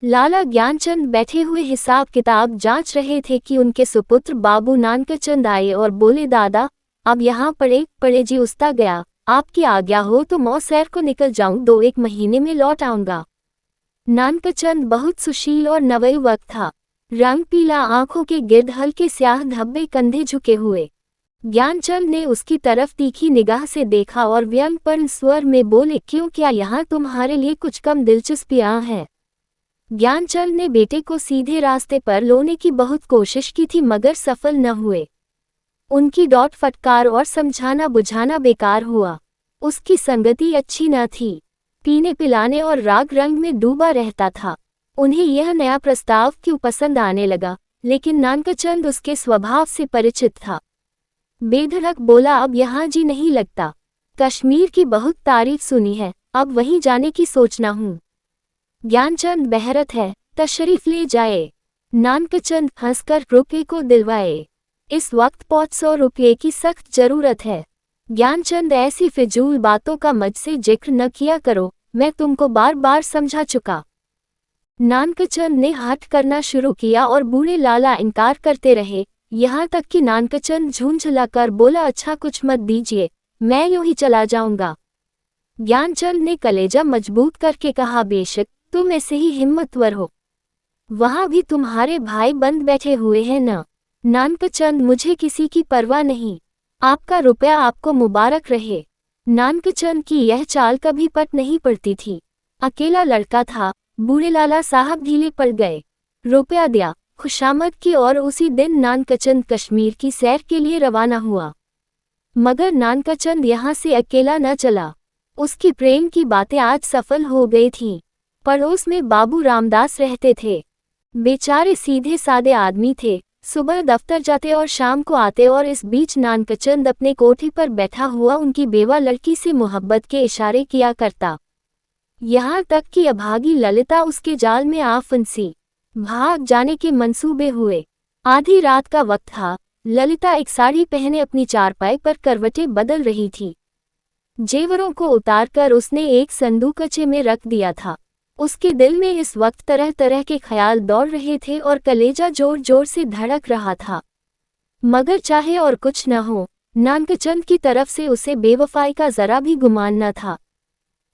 लाला ज्ञानचंद बैठे हुए हिसाब किताब जांच रहे थे कि उनके सुपुत्र बाबू नानकचंद आए और बोले, दादा अब यहाँ पड़े जी उस्ता गया, आपकी आज्ञा हो तो मौसैर को निकल जाऊं, 2-1 महीने में लौट आऊंगा। नानकचंद बहुत सुशील और नवयुवक था। रंग पीला, आंखों के गिर्द हल्के स्याह धब्बे, कंधे झुके हुए। ज्ञानचंद ने उसकी तरफ तीखी निगाह से देखा और व्यंग्यपूर्ण स्वर में बोले, क्यों, क्या यहाँ तुम्हारे लिए कुछ कम दिलचस्पियां हैं? ज्ञानचंद ने बेटे को सीधे रास्ते पर लाने की बहुत कोशिश की थी मगर सफल न हुए। उनकी डॉट फटकार और समझाना बुझाना बेकार हुआ। उसकी संगति अच्छी न थी, पीने पिलाने और राग रंग में डूबा रहता था। उन्हें यह नया प्रस्ताव क्यों पसंद आने लगा, लेकिन नानकचंद उसके स्वभाव से परिचित था। बेधड़क बोला, अब यहाँ जी नहीं लगता, कश्मीर की बहुत तारीफ सुनी है, अब वहीं जाने की सोचना हूँ। ज्ञानचंद बहरत है, तशरीफ ले जाए। नानकचंद हंसकर रुपये को दिलवाए। इस वक्त 500 रुपये की सख्त जरूरत है। ज्ञानचंद, ऐसी फिजूल बातों का मुझसे जिक्र न किया करो, मैं तुमको बार बार समझा चुका। नानकचंद ने हठ करना शुरू किया और बूढ़े लाला इनकार करते रहे, यहाँ तक कि नानकचंद झुंझलाकर बोला, अच्छा कुछ मत दीजिए, मैं यूं ही चला जाऊंगा। ज्ञानचंद ने कलेजा मजबूत करके कहा, बेशक तुम ऐसे ही हिम्मतवर हो, वहां भी तुम्हारे भाई बंद बैठे हुए हैं न। नानकचंद, मुझे किसी की परवाह नहीं, आपका रुपया आपको मुबारक रहे। नानकचंद की यह चाल कभी पट नहीं पड़ती थी। अकेला लड़का था, बूढ़े लाला साहब ढीले पड़ गए। रुपया दिया, खुशामद की और उसी दिन नानकचंद कश्मीर की सैर के लिए रवाना हुआ। मगर नानकचंद यहाँ से अकेला न चला। उसकी प्रेम की बातें आज सफल हो गई थीं। पड़ोस में बाबू रामदास रहते थे। बेचारे सीधे सादे आदमी थे, सुबह दफ्तर जाते और शाम को आते, और इस बीच नानकचंद अपने कोठी पर बैठा हुआ उनकी बेवा लड़की से मोहब्बत के इशारे किया करता। यहाँ तक कि अभागी ललिता उसके जाल में आ फंसी। भाग जाने के मंसूबे हुए। आधी रात का वक्त था। ललिता एक साड़ी पहने अपनी चारपाई पर करवटें बदल रही थी। जेवरों को उतारकर उसने एक संदूकचे में रख दिया था। उसके दिल में इस वक्त तरह तरह के ख्याल दौड़ रहे थे और कलेजा जोर जोर से धड़क रहा था। मगर चाहे और कुछ न हो, नानकचंद की तरफ से उसे बेवफाई का जरा भी गुमान न था।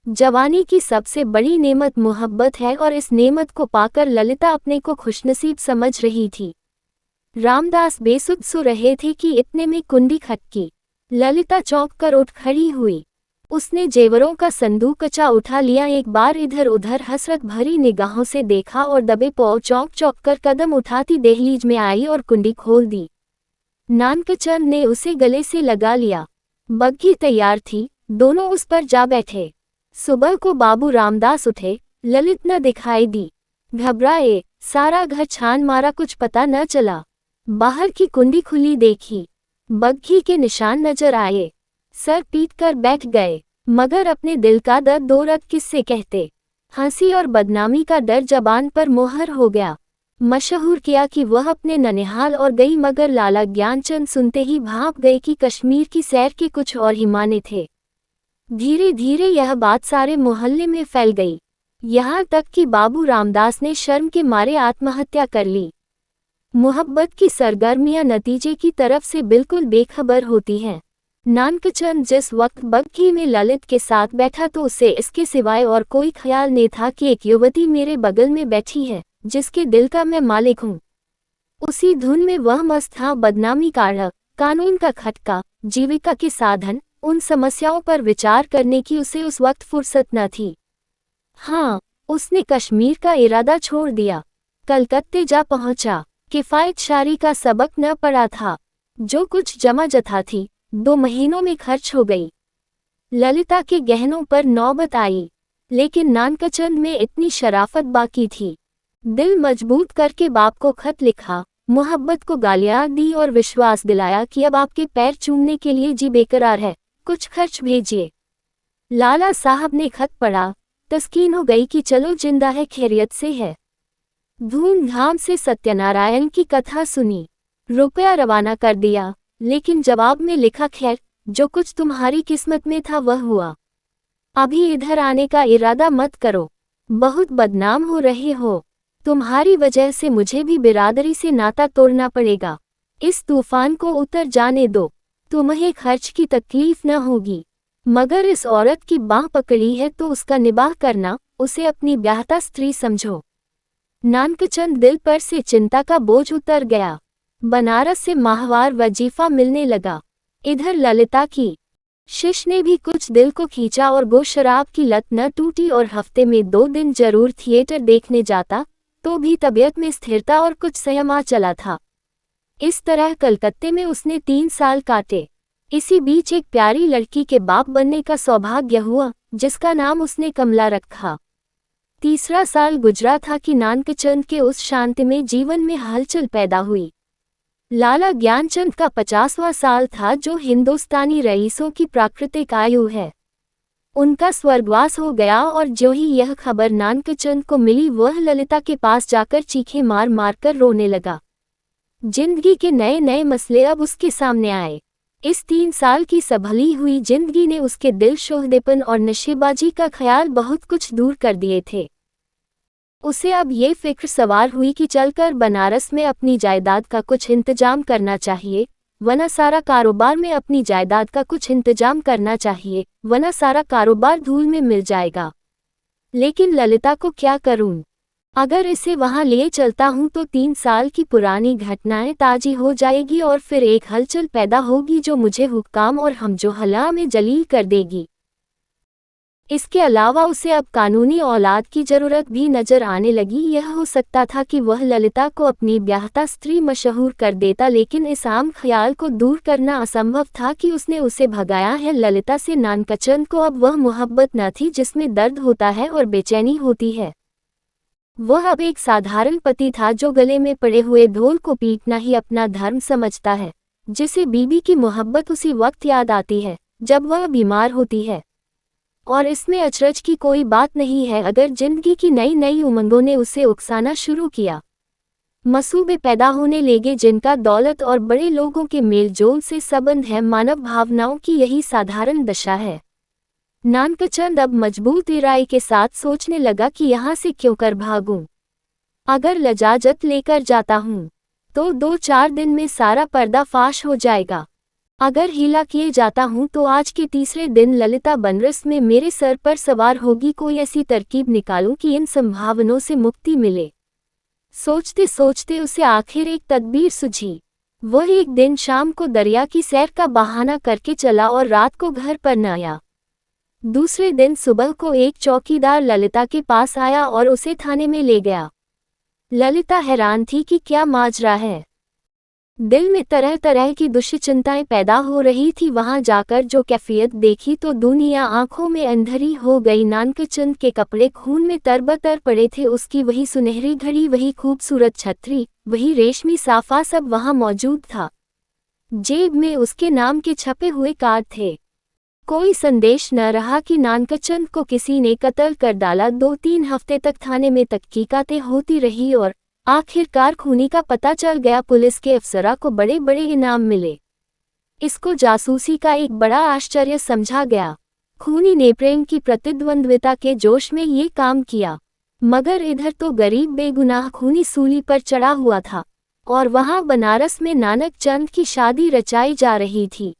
जवानी की सबसे बड़ी नेमत मोहब्बत है और इस नेमत को पाकर ललिता अपने को खुशनसीब समझ रही थी। रामदास बेसुध सो रहे थे कि इतने में कुंडी खटकी। ललिता चौंक कर उठ खड़ी हुई। उसने जेवरों का संदूकचा उठा लिया, एक बार इधर उधर हसरत भरी निगाहों से देखा और दबे पांव चौंक चौंक कर कदम उठाती दहलीज में आई और कुंडी खोल दी। नानकचंद ने उसे गले से लगा लिया। बग्घी तैयार थी, दोनों उस पर जा बैठे। सुबह को बाबू रामदास उठे, ललित न दिखाई दी। घबराए, सारा घर छान मारा, कुछ पता न चला। बाहर की कुंडी खुली देखी, बग्घी के निशान नजर आए। सर पीट कर बैठ गए, मगर अपने दिल का दर्द दो रग किससे कहते। हंसी और बदनामी का डर जबान पर मोहर हो गया। मशहूर किया कि वह अपने ननिहाल और गई, मगर लाला ज्ञानचंद सुनते ही भाप गए कि कश्मीर की सैर के कुछ और ही माने थे। धीरे धीरे यह बात सारे मोहल्ले में फैल गई, यहाँ तक कि बाबू रामदास ने शर्म के मारे आत्महत्या कर ली। मोहब्बत की सरगर्मियां नतीजे की तरफ से बिल्कुल बेखबर होती हैं। नानकचंद जिस वक्त बग्घी में ललित के साथ बैठा तो उसे इसके सिवाय और कोई ख्याल नहीं था कि एक युवती मेरे बगल में बैठी है जिसके दिल का मैं मालिक हूँ। उसी धुन में वह मस्त था। बदनामी का हक, कानून का खटका, जीविका के साधन, उन समस्याओं पर विचार करने की उसे उस वक्त फुर्सत न थी। हाँ, उसने कश्मीर का इरादा छोड़ दिया। कलकत्ते जा पहुंचा। किफायत शारी का सबक न पड़ा था। जो कुछ जमा जथा थी 2 महीनों में खर्च हो गई। ललिता के गहनों पर नौबत आई, लेकिन नानकचंद में इतनी शराफत बाकी थी। दिल मजबूत करके बाप को खत लिखा, मोहब्बत को गालियां दी और विश्वास दिलाया कि अब आपके पैर चूमने के लिए जी बेकरार है, कुछ खर्च भेजिए। लाला साहब ने खत पढ़ा, तस्कीन हो गई कि चलो जिंदा है, खैरियत से है। धूमधाम से सत्यनारायण की कथा सुनी, रुपया रवाना कर दिया, लेकिन जवाब में लिखा, खैर जो कुछ तुम्हारी किस्मत में था वह हुआ। अभी इधर आने का इरादा मत करो, बहुत बदनाम हो रहे हो। तुम्हारी वजह से मुझे भी बिरादरी से नाता तोड़ना पड़ेगा। इस तूफान को उतर जाने दो, तुम्हें खर्च की तकलीफ न होगी। मगर इस औरत की बाह पकड़ी है तो उसका निबाह करना, उसे अपनी ब्याहता स्त्री समझो। नानकचंद दिल पर से चिंता का बोझ उतर गया। बनारस से माहवार वजीफा मिलने लगा। इधर ललिता की शिश ने भी कुछ दिल को खींचा और गो शराब की लत न टूटी और हफ्ते में 2 दिन जरूर थिएटर देखने जाता, तो भी तबीयत में स्थिरता और कुछ संयम आ चला था। इस तरह कलकत्ते में उसने 3 साल काटे। इसी बीच एक प्यारी लड़की के बाप बनने का सौभाग्य हुआ, जिसका नाम उसने कमला रखा। तीसरा साल गुजरा था कि नानकचंद के उस शांतिमय जीवन में हलचल पैदा हुई। लाला ज्ञानचंद का 50वां साल था, जो हिंदुस्तानी रईसों की प्राकृतिक आयु है। उनका स्वर्गवास हो गया और जो ही यह खबर नानकचंद को मिली, वह ललिता के पास जाकर चीखें मार मार कर रोने लगा। जिंदगी के नए नए मसले अब उसके सामने आए। इस 3 साल की संभली हुई जिंदगी ने उसके दिल शोहदेपन और नशेबाजी का ख्याल बहुत कुछ दूर कर दिए थे। उसे अब ये फिक्र सवार हुई कि चलकर बनारस में अपनी जायदाद का कुछ इंतजाम करना चाहिए, वरना सारा कारोबार में अपनी जायदाद का कुछ इंतजाम करना चाहिए, वरना सारा कारोबार धूल में मिल जाएगा। लेकिन ललिता को क्या करूं? अगर इसे वहां ले चलता हूं तो 3 साल की पुरानी घटनाएं ताजी हो जाएगी और फिर एक हलचल पैदा होगी जो मुझे हुक्काम और हमजोहला में जलील कर देगी। इसके अलावा उसे अब कानूनी औलाद की जरूरत भी नजर आने लगी। यह हो सकता था कि वह ललिता को अपनी ब्याहता स्त्री मशहूर कर देता, लेकिन इस आम ख्याल को दूर करना असंभव था कि उसने उसे भगाया है। ललिता से नानकचंद को अब वह मोहब्बत न थी जिसमें दर्द होता है और बेचैनी होती है। वह अब एक साधारण पति था जो गले में पड़े हुए ढोल को पीटना ही अपना धर्म समझता है, जिसे बीबी की मोहब्बत उसी वक्त याद आती है जब वह बीमार होती है। और इसमें अचरज की कोई बात नहीं है अगर जिंदगी की नई नई उमंगों ने उसे उकसाना शुरू किया। मसूबे पैदा होने लगे जिनका दौलत और बड़े लोगों के मेलजोल से संबंध है। मानव भावनाओं की यही साधारण दशा है। नानकचंद अब मजबूत इरादे के साथ सोचने लगा कि यहाँ से क्यों कर भागूं। अगर लजाजत लेकर जाता हूँ तो 2-4 दिन में सारा पर्दा फाश हो जाएगा। अगर हीला किए जाता हूँ तो आज के तीसरे दिन ललिता बनरस में मेरे सर पर सवार होगी। कोई ऐसी तरकीब निकालूं कि इन संभावनाओं से मुक्ति मिले। सोचते सोचते उसे आखिर एक तदबीर सूझी। वह एक दिन शाम को दरिया की सैर का बहाना करके चला और रात को घर पर न आया। दूसरे दिन सुबह को एक चौकीदार ललिता के पास आया और उसे थाने में ले गया। ललिता हैरान थी कि क्या माजरा है। दिल में तरह तरह की दुश्चिंताएं पैदा हो रही थी। वहां जाकर जो कैफियत देखी तो दुनिया आंखों में अंधेरी हो गई। नानकचंद के कपड़े खून में तरबतर पड़े थे। उसकी वही सुनहरी घड़ी, वही खूबसूरत छतरी, वही रेशमी साफा, सब वहां मौजूद था। जेब में उसके नाम के छपे हुए कार्ड थे। कोई संदेश न रहा कि नानकचंद को किसी ने कत्ल कर डाला। 2-3 हफ्ते तक थाने में तहकीकातें होती रही और आखिरकार खूनी का पता चल गया। पुलिस के अफसरा को बड़े बड़े इनाम मिले। इसको जासूसी का एक बड़ा आश्चर्य समझा गया। खूनी ने प्रेम की प्रतिद्वंद्विता के जोश में ये काम किया, मगर इधर तो गरीब बेगुनाह खूनी सूली पर चढ़ा हुआ था और वहां बनारस में नानकचंद की शादी रचाई जा रही थी।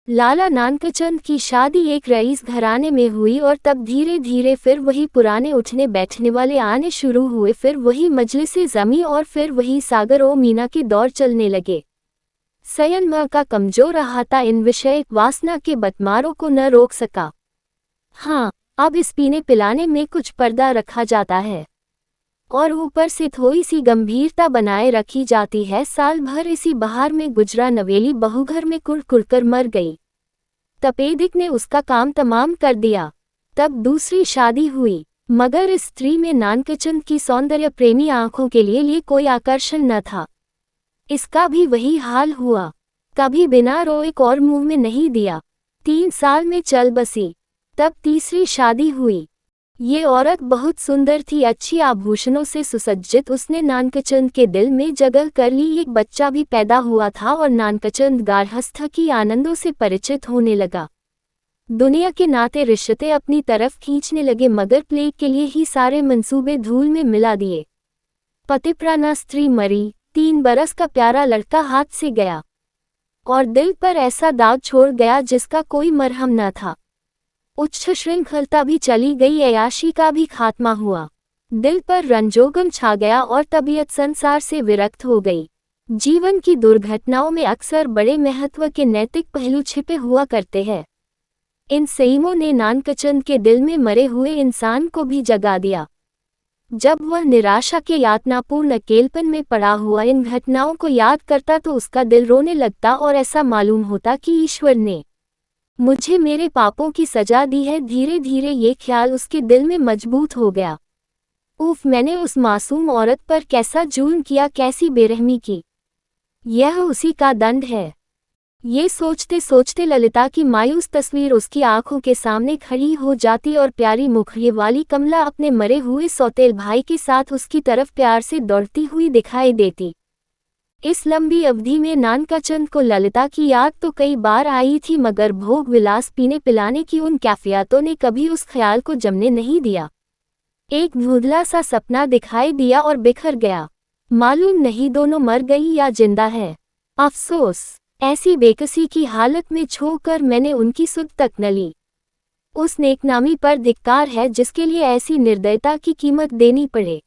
लाला नानकचंद की शादी एक रईस घराने में हुई और तब धीरे धीरे फिर वही पुराने उठने बैठने वाले आने शुरू हुए। फिर वही मजलिसे जमी और फिर वही सागर ओ मीना के दौर चलने लगे। संयम का कमजोर अहाता इन विषयक वासना के बतमारों को न रोक सका। हाँ, अब इस पीने पिलाने में कुछ पर्दा रखा जाता है और ऊपर से थोड़ी सी गंभीरता बनाए रखी जाती है। साल भर इसी बहार में गुजरा। नवेली बहू घर में कुड़ कर मर गई। तपेदिक ने उसका काम तमाम कर दिया। तब दूसरी शादी हुई, मगर इस स्त्री में नानकचंद की सौंदर्य प्रेमी आंखों के लिए कोई आकर्षण न था। इसका भी वही हाल हुआ। कभी बिना रोए और मुंह में नहीं दिया। 3 साल में चल बसी। तब तीसरी शादी हुई। ये औरत बहुत सुंदर थी, अच्छी आभूषणों से सुसज्जित। उसने नानकचंद के दिल में जगह कर ली। एक बच्चा भी पैदा हुआ था और नानकचंद गार्हस्थ की आनंदों से परिचित होने लगा। दुनिया के नाते रिश्ते अपनी तरफ खींचने लगे, मगर प्लेग के लिए ही सारे मंसूबे धूल में मिला दिए। पतिव्रता स्त्री मरी, 3 बरस का प्यारा लड़का हाथ से गया और दिल पर ऐसा दाग छोड़ गया जिसका कोई मरहम न था। उच्च श्रृंखलता भी चली गई, अय्याशी का भी खात्मा हुआ। दिल पर रंजोगम छा गया और तबीयत संसार से विरक्त हो गई। जीवन की दुर्घटनाओं में अक्सर बड़े महत्व के नैतिक पहलू छिपे हुआ करते हैं। इन संयमों ने नानकचंद के दिल में मरे हुए इंसान को भी जगा दिया। जब वह निराशा के यातनापूर्ण अकेलपन में पड़ा हुआ इन घटनाओं को याद करता तो उसका दिल रोने लगता और ऐसा मालूम होता कि ईश्वर ने मुझे मेरे पापों की सजा दी है। धीरे धीरे ये ख्याल उसके दिल में मजबूत हो गया। उफ, मैंने उस मासूम औरत पर कैसा जुल्म किया, कैसी बेरहमी की। यह उसी का दंड है। ये सोचते सोचते ललिता की मायूस तस्वीर उसकी आंखों के सामने खड़ी हो जाती और प्यारी मुखड़े वाली कमला अपने मरे हुए सौतेल भाई के साथ उसकी तरफ प्यार से दौड़ती हुई दिखाई देती। इस लंबी अवधि में नानकचंद को ललिता की याद तो कई बार आई थी, मगर भोग विलास पीने पिलाने की उन कैफियतों ने कभी उस ख्याल को जमने नहीं दिया। एक धुंधला सा सपना दिखाई दिया और बिखर गया। मालूम नहीं दोनों मर गई या जिंदा है। अफसोस, ऐसी बेकसी की हालत में छोकर मैंने उनकी सुध तक न ली। उस नेकनामी पर धिक्कार है जिसके लिए ऐसी निर्दयता की कीमत देनी पड़े।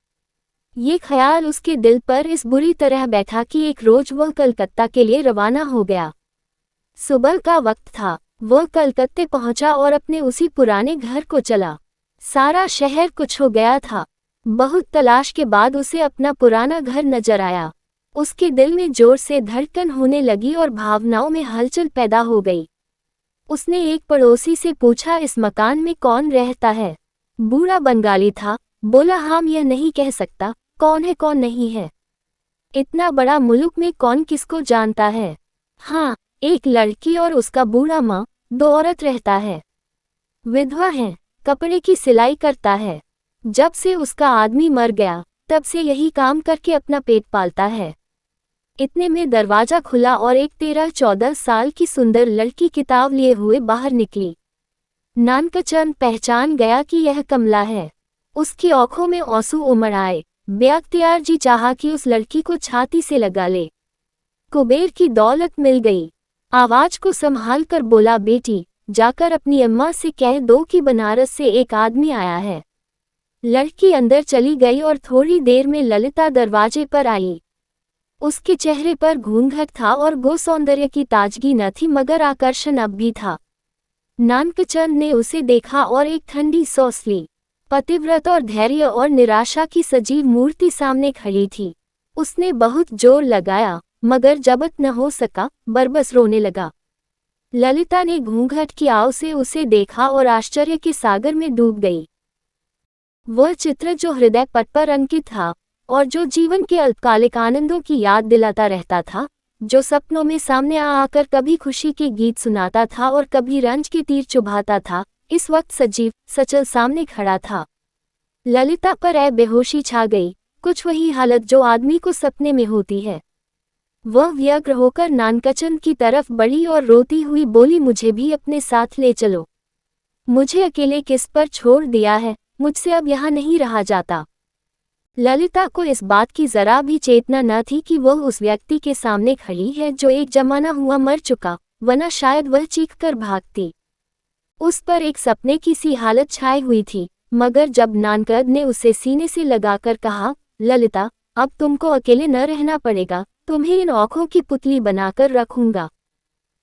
ये ख्याल उसके दिल पर इस बुरी तरह बैठा कि एक रोज वह कलकत्ता के लिए रवाना हो गया। सुबह का वक्त था। वह कलकत्ते पहुंचा और अपने उसी पुराने घर को चला। सारा शहर कुछ हो गया था। बहुत तलाश के बाद उसे अपना पुराना घर नजर आया। उसके दिल में जोर से धड़कन होने लगी और भावनाओं में हलचल पैदा हो गई। उसने एक पड़ोसी से पूछा, इस मकान में कौन रहता है? बूढ़ा बंगाली था। बोला, हम यह नहीं कह सकता कौन है कौन नहीं है। इतना बड़ा मुल्क में कौन किसको जानता है। हाँ, एक लड़की और उसका बूढ़ा माँ, 2 औरत रहता है। विधवा है, कपड़े की सिलाई करता है। जब से उसका आदमी मर गया तब से यही काम करके अपना पेट पालता है। इतने में दरवाजा खुला और एक 13-14 साल की सुंदर लड़की किताब लिए हुए बाहर निकली। नानकचंद पहचान गया कि यह कमला है। उसकी आंखों में आंसू उमड़ आए। बेअख्तियार जी चाहा कि उस लड़की को छाती से लगा ले। कुबेर की दौलत मिल गई। आवाज को संभाल कर बोला, बेटी जाकर अपनी अम्मा से कह दो कि बनारस से एक आदमी आया है। लड़की अंदर चली गई और थोड़ी देर में ललिता दरवाजे पर आई। उसके चेहरे पर घूंघट था और गो सौंदर्य की ताजगी न थी, मगर आकर्षण अब भी था। नानकचंद ने उसे देखा और एक ठंडी सांस ली। पतिव्रता और धैर्य और निराशा की सजीव मूर्ति सामने खड़ी थी। उसने बहुत जोर लगाया, मगर जबत न हो सका, बरबस रोने लगा। ललिता ने घूंघट की आव से उसे देखा और आश्चर्य के सागर में डूब गई। वह चित्र जो हृदय पट पर अंकित था और जो जीवन के अल्पकालिक आनंदों की याद दिलाता रहता था, जो सपनों में सामने आकर कभी खुशी के गीत सुनाता था और कभी रंज के तीर चुभाता था, इस वक्त सजीव सचल सामने खड़ा था। ललिता पर बेहोशी छा गई, कुछ वही हालत जो आदमी को सपने में होती है। वह व्यग्र होकर नानकचंद की तरफ बढ़ी और रोती हुई बोली, मुझे भी अपने साथ ले चलो। मुझे अकेले किस पर छोड़ दिया है, मुझसे अब यहाँ नहीं रहा जाता। ललिता को इस बात की जरा भी चेतना न थी कि वह उस व्यक्ति के सामने खड़ी है जो एक जमाना हुआ मर चुका, वरना शायद वह चीखकर भागती। उस पर एक सपने की सी हालत छाई हुई थी, मगर जब नानकचंद ने उसे सीने से लगाकर कहा, ललिता अब तुमको अकेले न रहना पड़ेगा, तुम्हें इन आँखों की पुतली बनाकर रखूंगा।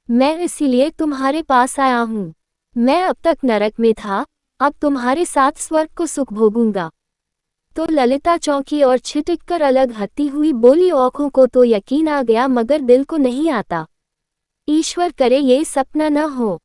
मैं इसीलिए तुम्हारे पास आया हूँ। मैं अब तक नरक में था, अब तुम्हारे साथ स्वर्ग को सुख भोगूंगा। तो ललिता चौंकी और छिटक कर अलग हटती हुई बोली, आँखों को तो यकीन आ गया मगर दिल को नहीं आता। ईश्वर करे ये सपना न हो।